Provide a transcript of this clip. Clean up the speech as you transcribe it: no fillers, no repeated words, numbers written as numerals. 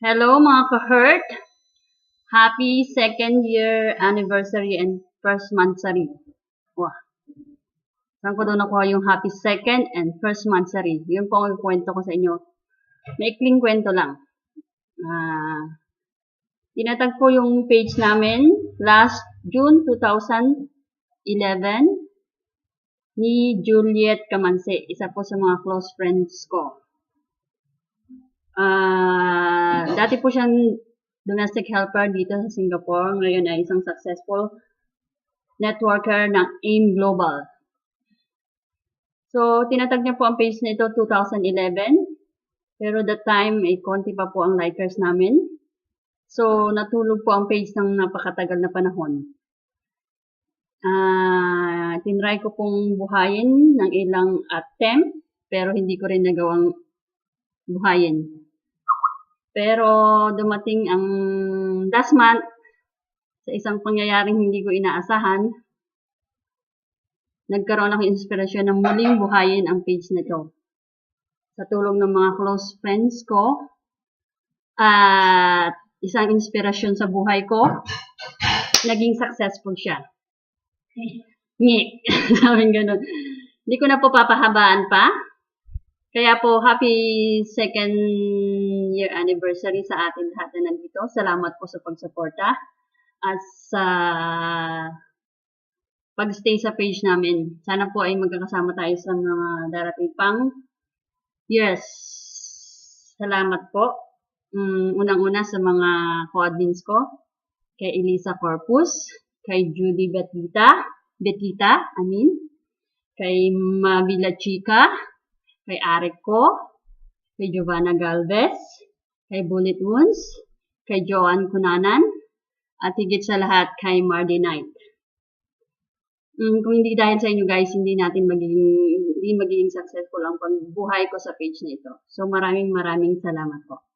Hello mga ka-heart! Happy second year anniversary and first monthsary. Wah, saan ko doon nakuha yung happy second and first monthsary? Yun po ang kwento ko sa inyo. Maikling kwento lang. Tinatag ko yung page namin last June 2011 ni Juliet Camanse, isa po sa mga close friends ko. Dati po siyang domestic helper dito sa Singapore. Ngayon ay isang successful networker ng AIM Global. So, tinatag niya po ang page na ito 2011. Pero that time, ay konti pa po ang likers namin. So, natulog po ang page ng napakatagal na panahon. Tinry ko pong buhayin ng ilang attempt, pero hindi ko rin nagawang buhayin. Pero dumating ang last month, sa isang pangyayaring hindi ko inaasahan, nagkaroon ako inspirasyon ng muling buhayin ang page na ito. Sa tulong ng mga close friends ko, at isang inspirasyon sa buhay ko, naging successful siya. Ngi, sabing ganun. Hindi ko na po papahabaan pa. Kaya po, happy second year anniversary sa ating lahat na nandito. Salamat po sa pagsuporta at sa pag-stay sa page namin. Sana po ay magkakasama tayo sa mga darating pang years. Salamat po. Unang-una sa mga co-admins ko, kay Elisa Corpus, kay Judy Betita, kay Mabila Chica, kay Arik ko, kay Giovanna Galvez, kay Bullet Wounds, kay Joanne Cunanan, at higit sa lahat kay Mardy Knight. Kung hindi dahil sa inyo guys, hindi magiging successful ang pagbuhay ko sa page na ito. So maraming salamat po.